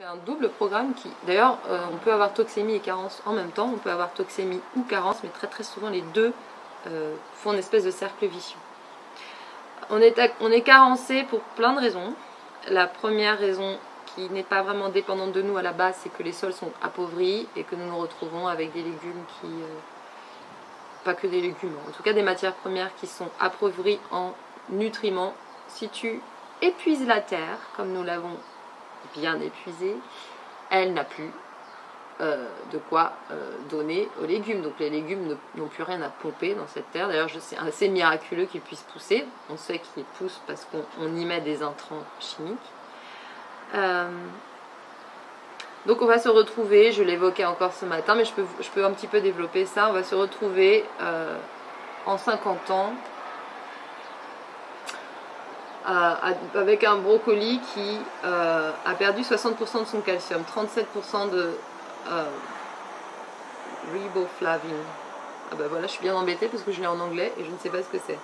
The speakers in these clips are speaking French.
C'est un double programme qui, d'ailleurs, on peut avoir toxémie et carence en même temps, on peut avoir toxémie ou carence, mais très souvent les deux font une espèce de cercle vicieux. On est carencé pour plein de raisons. La première raison, qui n'est pas vraiment dépendante de nous à la base, c'est que les sols sont appauvris et que nous nous retrouvons avec des légumes qui... pas que des légumes, en tout cas des matières premières qui sont appauvries en nutriments. Si tu épuises la terre, comme nous l'avons bien épuisée, elle n'a plus de quoi donner aux légumes. Donc les légumes n'ont plus rien à pomper dans cette terre. D'ailleurs, c'est assez miraculeux qu'ils puissent pousser. On sait qu'ils poussent parce qu'on y met des intrants chimiques. Donc on va se retrouver, je l'évoquais encore ce matin, mais je peux un petit peu développer ça. On va se retrouver en 50 ans avec un brocoli qui a perdu 60% de son calcium, 37% de riboflavin. Ah ben voilà, je suis bien embêtée parce que je l'ai en anglais et je ne sais pas ce que c'est.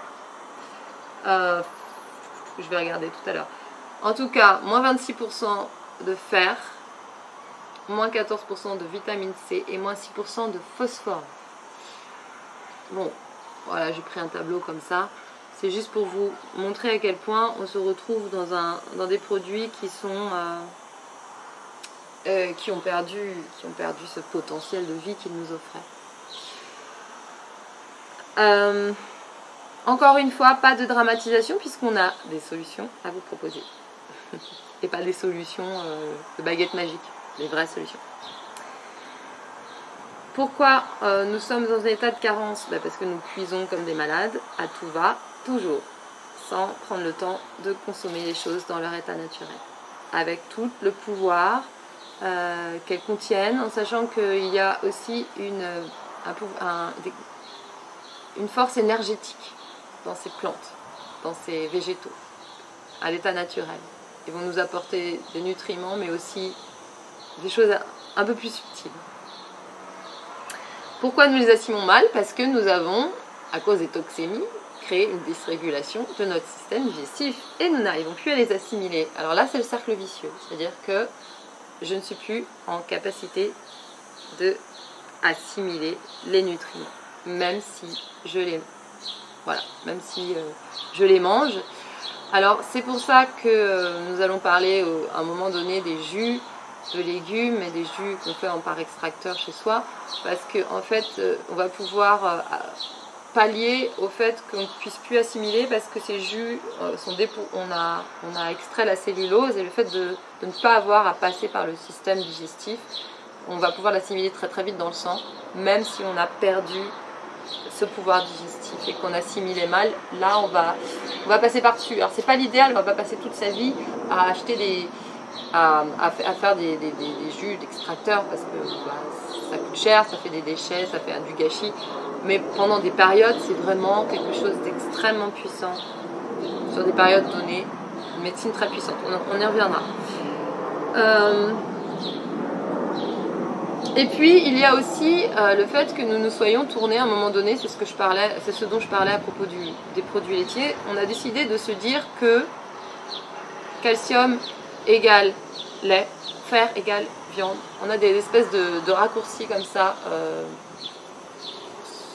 Je vais regarder tout à l'heure. En tout cas, moins 26% de fer, moins 14% de vitamine C et moins 6% de phosphore. Bon, voilà, j'ai pris un tableau comme ça. C'est juste pour vous montrer à quel point on se retrouve dans des produits qui sont qui ont perdu ce potentiel de vie qu'ils nous offraient. Encore une fois, pas de dramatisation puisqu'on a des solutions à vous proposer. Et pas des solutions de baguette magique, des vraies solutions. Pourquoi nous sommes dans un état de carence? Parce que nous cuisons comme des malades, à tout va, toujours, sans prendre le temps de consommer les choses dans leur état naturel. Avec tout le pouvoir qu'elles contiennent, en sachant qu'il y a aussi une force énergétique dans ces plantes, dans ces végétaux, à l'état naturel. Ils vont nous apporter des nutriments, mais aussi des choses un peu plus subtiles. Pourquoi nous les assimilons mal? Parce que nous avons, à cause des toxémies, créé une dysrégulation de notre système digestif et nous n'arrivons plus à les assimiler. Alors là, c'est le cercle vicieux, c'est-à-dire que je ne suis plus en capacité d'assimiler les nutriments, même si je les mange. Alors c'est pour ça que nous allons parler à un moment donné des jus de légumes et des jus qu'on fait par extracteur chez soi, parce qu'en fait on va pouvoir pallier au fait qu'on ne puisse plus assimiler parce que ces jus on a extrait la cellulose et le fait de ne pas avoir à passer par le système digestif, on va pouvoir l'assimiler très vite dans le sang, même si on a perdu ce pouvoir digestif et qu'on assimilait mal. Là on va passer par-dessus. Alors c'est pas l'idéal, on va pas passer toute sa vie à acheter à faire des jus d'extracteur parce que ça coûte cher, ça fait des déchets, ça fait du gâchis, mais pendant des périodes c'est vraiment quelque chose d'extrêmement puissant sur des périodes données, une médecine très puissante, on y reviendra. Et puis il y a aussi le fait que nous nous soyons tournés à un moment donné, c'est ce dont je parlais à propos des produits laitiers. On a décidé de se dire que calcium égale lait, fer égale viande. On a des espèces de raccourcis comme ça,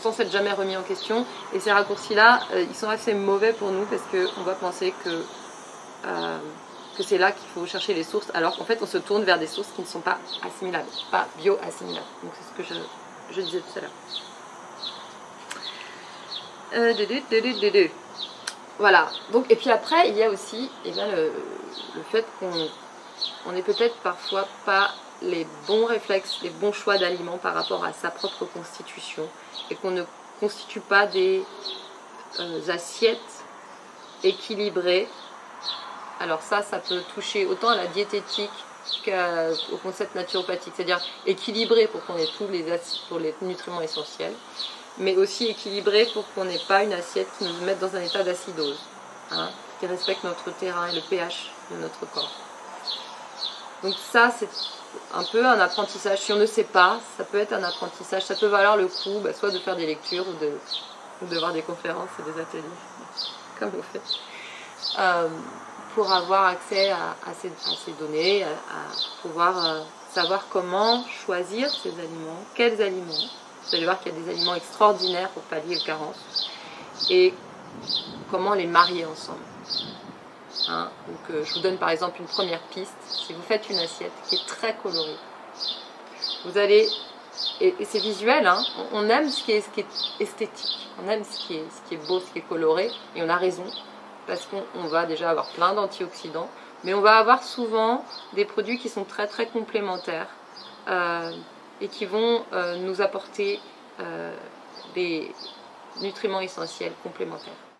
sans s'être jamais remis en question. Et ces raccourcis-là, ils sont assez mauvais pour nous parce qu'on va penser que c'est là qu'il faut chercher les sources, alors qu'en fait on se tourne vers des sources qui ne sont pas assimilables, pas bio-assimilables. Donc c'est ce que je disais tout à l'heure. Voilà. Donc, et puis après il y a aussi le fait qu'on n'est peut-être parfois pas les bons réflexes, les bons choix d'aliments par rapport à sa propre constitution et qu'on ne constitue pas des assiettes équilibrées. Alors ça peut toucher autant à la diététique qu'au concept naturopathique, c'est-à-dire équilibré pour qu'on ait pour les nutriments essentiels, mais aussi équilibré pour qu'on n'ait pas une assiette qui nous mette dans un état d'acidose, qui respecte notre terrain et le pH de notre corps. Donc ça, c'est un peu un apprentissage. Si on ne sait pas, ça peut être un apprentissage, ça peut valoir le coup soit de faire des lectures ou de voir des conférences et des ateliers, comme vous faites. pour avoir accès à ces données, à pouvoir savoir comment choisir ces aliments, quels aliments. Vous allez voir qu'il y a des aliments extraordinaires pour pallier aux carences et comment les marier ensemble. Hein, donc, je vous donne par exemple une première piste. Si vous faites une assiette qui est très colorée, vous allez, et c'est visuel, hein, on aime ce qui est esthétique, on aime ce qui est beau, ce qui est coloré, et on a raison, parce qu'on va déjà avoir plein d'antioxydants, mais on va avoir souvent des produits qui sont très très complémentaires et qui vont nous apporter des nutriments essentiels complémentaires.